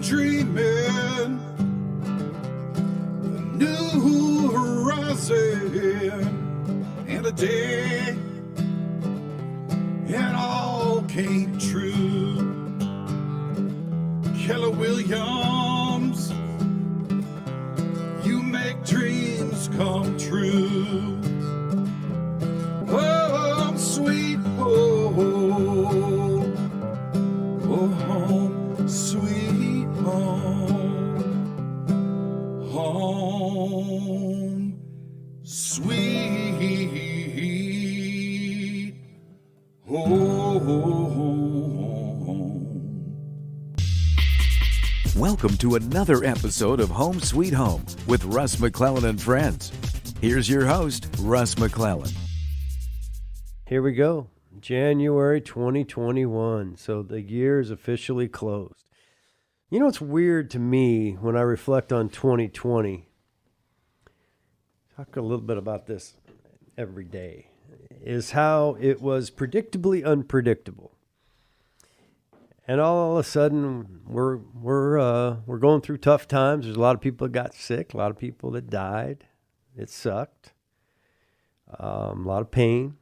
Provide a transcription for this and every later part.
dreaming a new horizon and a day it all came true. Keller Williams, you make dreams come true. Home sweet home, oh home sweet home, home sweet home. Welcome to another episode of Home Sweet Home with Russ, McClellan and Friends. Here's your host, Russ McClellan. Here we go, January 2021. So the year is officially closed. You know what's weird to me when I reflect on 2020? Talk a little bit about this every day. Is how it was predictably unpredictable. And all of a sudden, we're going through tough times. There's a lot of people that got sick, a lot of people that died. It sucked. A lot of pain,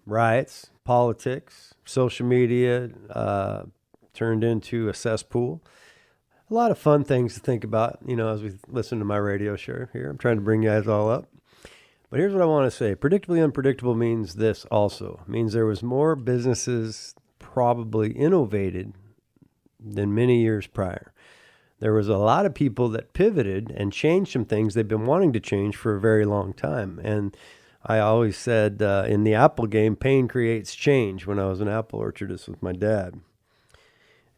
riots, politics, social media turned into a cesspool. A lot of fun things to think about, you know, as we listen to my radio show here. I'm trying to bring you guys all up. But here's what I want to say. Predictably unpredictable means this also. It means there was more businesses probably innovated than many years prior. There was a lot of people that pivoted and changed some things they've been wanting to change for a very long time. And I always said in the apple game, pain creates change when I was an apple orchardist with my dad.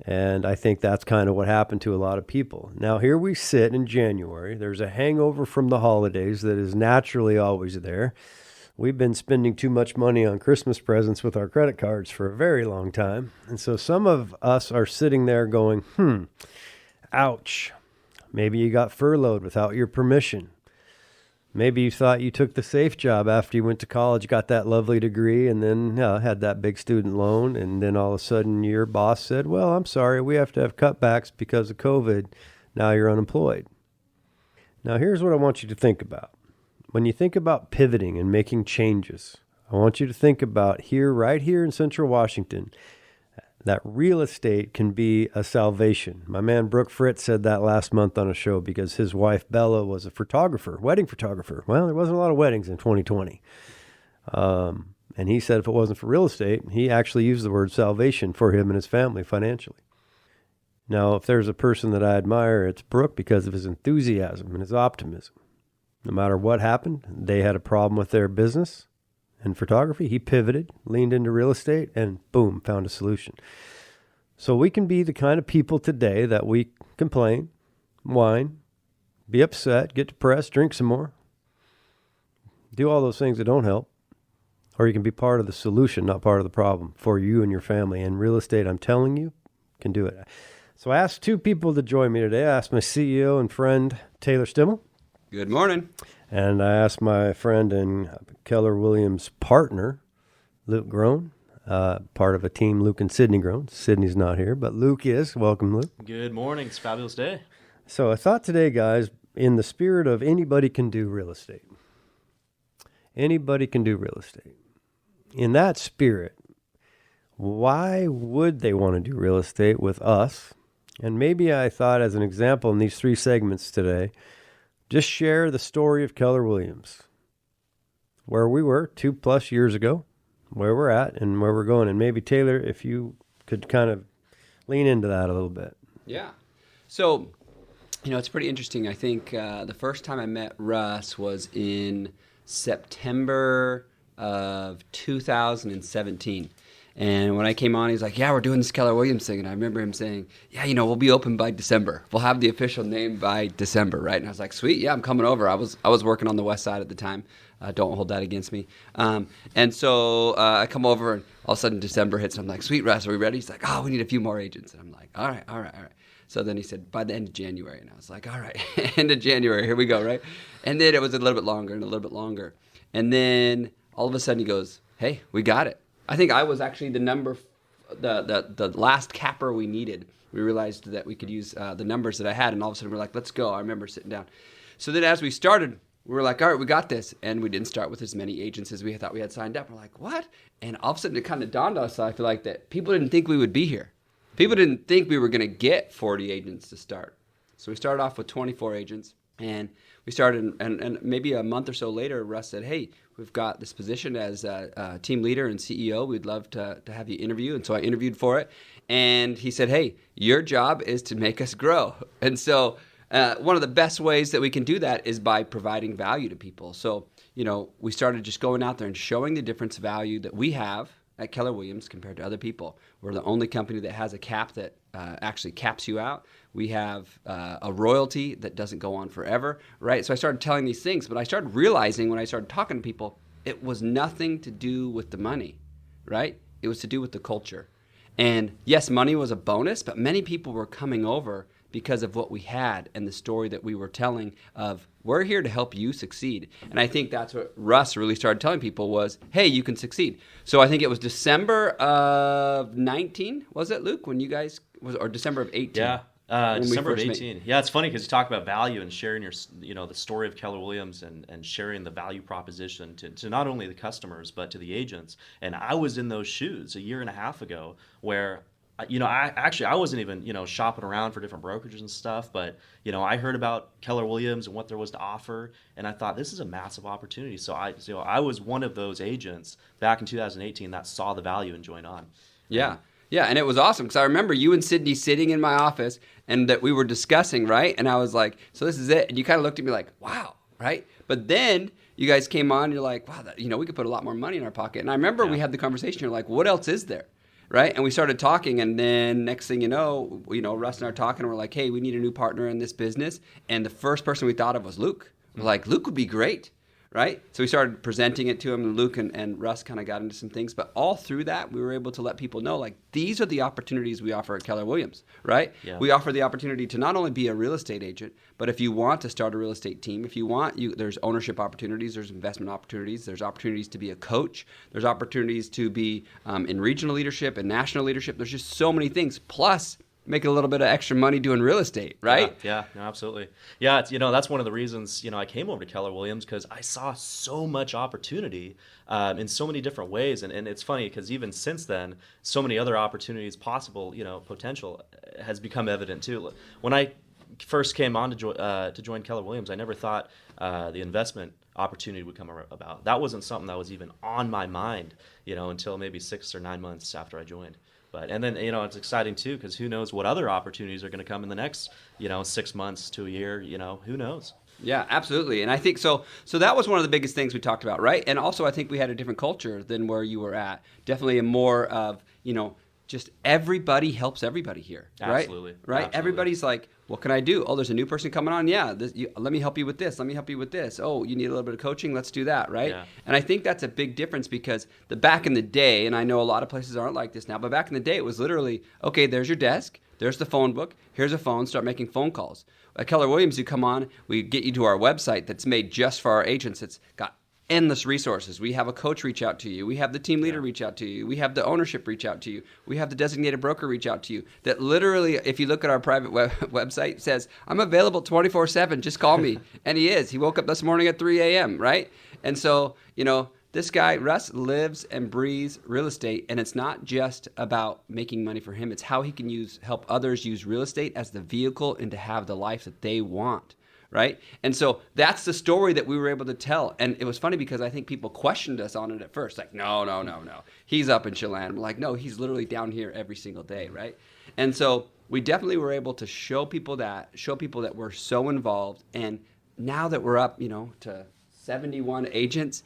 And I think that's kind of what happened to a lot of people. Now, here we sit in January. There's a hangover from the holidays that is naturally always there. We've been spending too much money on Christmas presents with our credit cards for a very long time. And so some of us are sitting there going, ouch. Maybe you got furloughed without your permission. Maybe you thought you took the safe job after you went to college, got that lovely degree, and then had that big student loan. And then all of a sudden your boss said, well, I'm sorry, we have to have cutbacks because of COVID. Now you're unemployed. Now here's what I want you to think about. When you think about pivoting and making changes, I want you to think about right here in Central Washington, that real estate can be a salvation. My man Brooke Fritz said that last month on a show because his wife Bella was a photographer, wedding photographer. Well, there wasn't a lot of weddings in 2020. And he said if it wasn't for real estate, he actually used the word salvation for him and his family financially. Now, if there's a person that I admire, it's Brooke because of his enthusiasm and his optimism. No matter what happened, they had a problem with their business. In photography, he pivoted, leaned into real estate, and boom, found a solution. So we can be the kind of people today that we complain, whine, be upset, get depressed, drink some more, do all those things that don't help. Or you can be part of the solution, not part of the problem for you and your family. And real estate, I'm telling you, can do it. So I asked two people to join me today. I asked my CEO and friend, Taylor Stimmel. Good morning. And I asked my friend and Keller Williams partner, Luke Groen, part of a team, Luke and Sydney Groen. Sydney's not here, but Luke is. Welcome, Luke. Good morning. It's a fabulous day. So I thought today, guys, in the spirit of anybody can do real estate. Anybody can do real estate. In that spirit, why would they want to do real estate with us? And maybe I thought as an example in these three segments today, just share the story of Keller Williams, where we were 2+ years ago, where we're at, and where we're going. And maybe, Taylor, if you could kind of lean into that a little bit. Yeah. So, it's pretty interesting. I think the first time I met Russ was in September of 2017. And when I came on, he's like, yeah, we're doing this Keller Williams thing. And I remember him saying, yeah, we'll be open by December. We'll have the official name by December, right? And I was like, sweet, yeah, I'm coming over. I was working on the west side at the time. Don't hold that against me. And so I come over, and all of a sudden December hits, and I'm like, sweet, Russ, are we ready? He's like, oh, we need a few more agents. And I'm like, all right. So then he said, by the end of January. And I was like, all right, end of January, here we go, right? And then it was a little bit longer and a little bit longer. And then all of a sudden he goes, hey, we got it. I think I was actually the last capper we needed. We realized that we could use the numbers that I had, and all of a sudden we're like, let's go. I remember sitting down. So then as we started, we were like, all right, we got this. And we didn't start with as many agents as we thought we had signed up. We're like, what? And all of a sudden it kind of dawned on us, I feel like, that people didn't think we would be here. People didn't think we were going to get 40 agents to start. So we started off with 24 agents. And we started, and maybe a month or so later, Russ said, hey, we've got this position as a team leader and CEO. We'd love to have you interview. And so I interviewed for it. And he said, hey, your job is to make us grow. And so one of the best ways that we can do that is by providing value to people. So, we started just going out there and showing the difference value that we have at Keller Williams compared to other people. We're the only company that has a cap that actually caps you out. We have a royalty that doesn't go on forever, right? So I started telling these things, but I started realizing when I started talking to people, it was nothing to do with the money, right? It was to do with the culture. And yes, money was a bonus, but many people were coming over because of what we had and the story that we were telling of, we're here to help you succeed. And I think that's what Russ really started telling people was, hey, you can succeed. So I think it was December of 19, was it, Luke, when you guys, or December of 18? Yeah. December of 18. Yeah, it's funny because you talk about value and sharing your, the story of Keller Williams and sharing the value proposition to not only the customers, but to the agents. And I was in those shoes a year and a half ago where, I wasn't even, shopping around for different brokerages and stuff, but, I heard about Keller Williams and what there was to offer. And I thought, this is a massive opportunity. So I was one of those agents back in 2018 that saw the value and joined on. Yeah. Yeah, and it was awesome because I remember you and Sydney sitting in my office and that we were discussing, right? And I was like, so this is it. And you kind of looked at me like, wow, right? But then you guys came on and you're like, wow, we could put a lot more money in our pocket. And I remember we had the conversation. You're like, what else is there? Right? And we started talking. And then next thing you know, Russ and I are talking. And we're like, hey, we need a new partner in this business. And the first person we thought of was Luke. We're like, Luke would be great. Right? So we started presenting it to him, and Luke and Russ kind of got into some things. But all through that, we were able to let people know, like, these are the opportunities we offer at Keller Williams, right? Yeah. We offer the opportunity to not only be a real estate agent, but if you want to start a real estate team, if you want, there's ownership opportunities, there's investment opportunities, there's opportunities to be a coach, there's opportunities to be in regional leadership and national leadership. There's just so many things. Plus, making a little bit of extra money doing real estate, right? Yeah, no, absolutely. Yeah, it's, that's one of the reasons, I came over to Keller Williams because I saw so much opportunity in so many different ways. And it's funny because even since then, so many other opportunities possible, potential has become evident too. When I first came on to join Keller Williams, I never thought the investment opportunity would come about. That wasn't something that was even on my mind, until maybe 6 or 9 months after I joined. And then, it's exciting too, because who knows what other opportunities are going to come in the next, 6 months to a year, who knows? Yeah, absolutely. And I think so that was one of the biggest things we talked about, right? And also I think we had a different culture than where you were at. Definitely a more of, just everybody helps everybody here, right? Absolutely. Right? Absolutely. Everybody's like, what can I do? Oh, there's a new person coming on. Yeah, let me help you with this. Let me help you with this. Oh, you need a little bit of coaching? Let's do that, right? Yeah. And I think that's a big difference because back in the day, and I know a lot of places aren't like this now, but back in the day, it was literally, okay, there's your desk. There's the phone book. Here's a phone. Start making phone calls. At Keller Williams, you come on, we get you to our website that's made just for our agents. It's got endless resources. We have a coach reach out to you. We have the team leader reach out to you. We have the ownership reach out to you. We have the designated broker reach out to you. That literally, if you look at our private website, says, I'm available 24/7. Just call me. And he is. He woke up this morning at 3 a.m., right? And so, this guy, Russ, lives and breathes real estate. And it's not just about making money for him. It's how he can help others use real estate as the vehicle and to have the life that they want. Right? And so that's the story that we were able to tell. And it was funny because I think people questioned us on it at first. Like, no. He's up in Chelan. I'm like, no, he's literally down here every single day, right? And so we definitely were able to show people that we're so involved. And now that we're up, to 71 agents,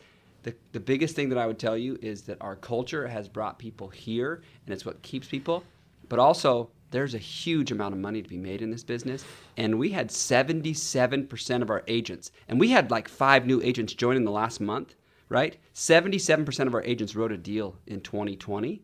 the biggest thing that I would tell you is that our culture has brought people here, and it's what keeps people. But also, there's a huge amount of money to be made in this business. And we had 77% of our agents, and we had like 5 new agents join in the last month, right? 77% of our agents wrote a deal in 2020.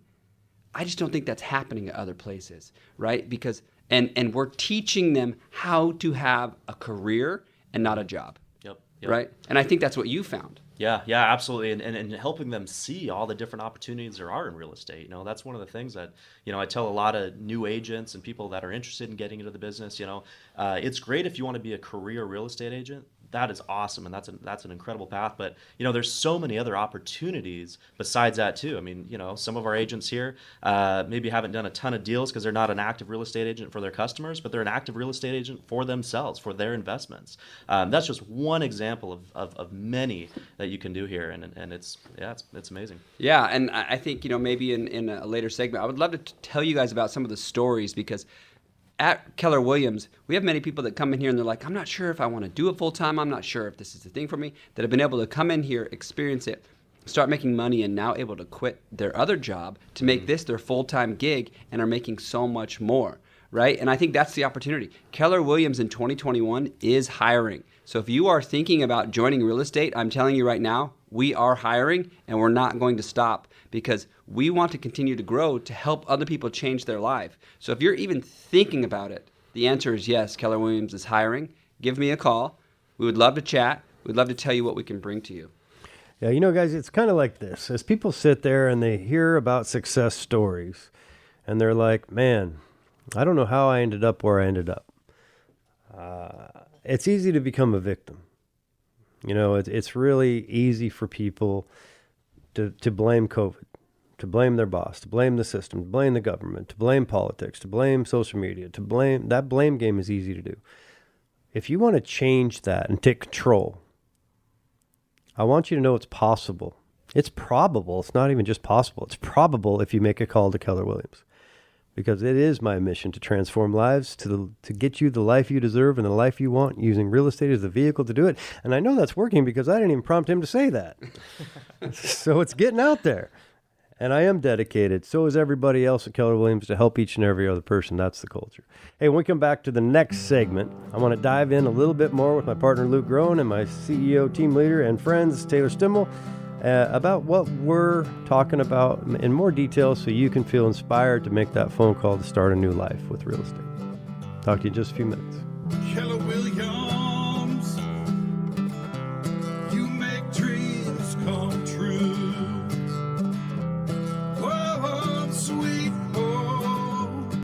I just don't think that's happening at other places, right? Because, and we're teaching them how to have a career and not a job. Yep. Right? And I think that's what you found. Yeah, absolutely. And helping them see all the different opportunities there are in real estate. That's one of the things that, I tell a lot of new agents and people that are interested in getting into the business, it's great if you want to be a career real estate agent. That is awesome, and that's an incredible path. But there's so many other opportunities besides that too. I mean, some of our agents here maybe haven't done a ton of deals because they're not an active real estate agent for their customers, but they're an active real estate agent for themselves, for their investments. That's just one example of many that you can do here, and it's amazing. Yeah, and I think maybe in a later segment, I would love to tell you guys about some of the stories, because at Keller Williams, we have many people that come in here and they're like, I'm not sure if I want to do it full time. I'm not sure if this is the thing for me, that have been able to come in here, experience it, start making money, and now able to quit their other job to make this their full-time gig and are making so much more, right? And I think that's the opportunity. Keller Williams in 2021 is hiring. So if you are thinking about joining real estate, I'm telling you right now, we are hiring, and we're not going to stop, because we want to continue to grow to help other people change their life. So if you're even thinking about it, the answer is yes, Keller Williams is hiring. Give me a call. We would love to chat. We'd love to tell you what we can bring to you. Yeah, guys, it's kind of like this. As people sit there and they hear about success stories, and they're like, man, I don't know how I ended up where I ended up. It's easy to become a victim. It's really easy for people to blame COVID, to blame their boss, to blame the system, to blame the government, to blame politics, to blame social media, that blame game is easy to do. If you want to change that and take control, I want you to know it's possible. It's probable. It's not even just possible. It's probable if you make a call to Keller Williams. Because it is my mission to transform lives, to get you the life you deserve and the life you want, using real estate as the vehicle to do it. And I know that's working because I didn't even prompt him to say that. So it's getting out there. And I am dedicated. So is everybody else at Keller Williams, to help each and every other person. That's the culture. Hey, when we come back to the next segment, I want to dive in a little bit more with my partner, Luke Groen, and my CEO, team leader, and friends, Taylor Stimmel, about what we're talking about in more detail, so you can feel inspired to make that phone call to start a new life with real estate. Talk to you in just a few minutes.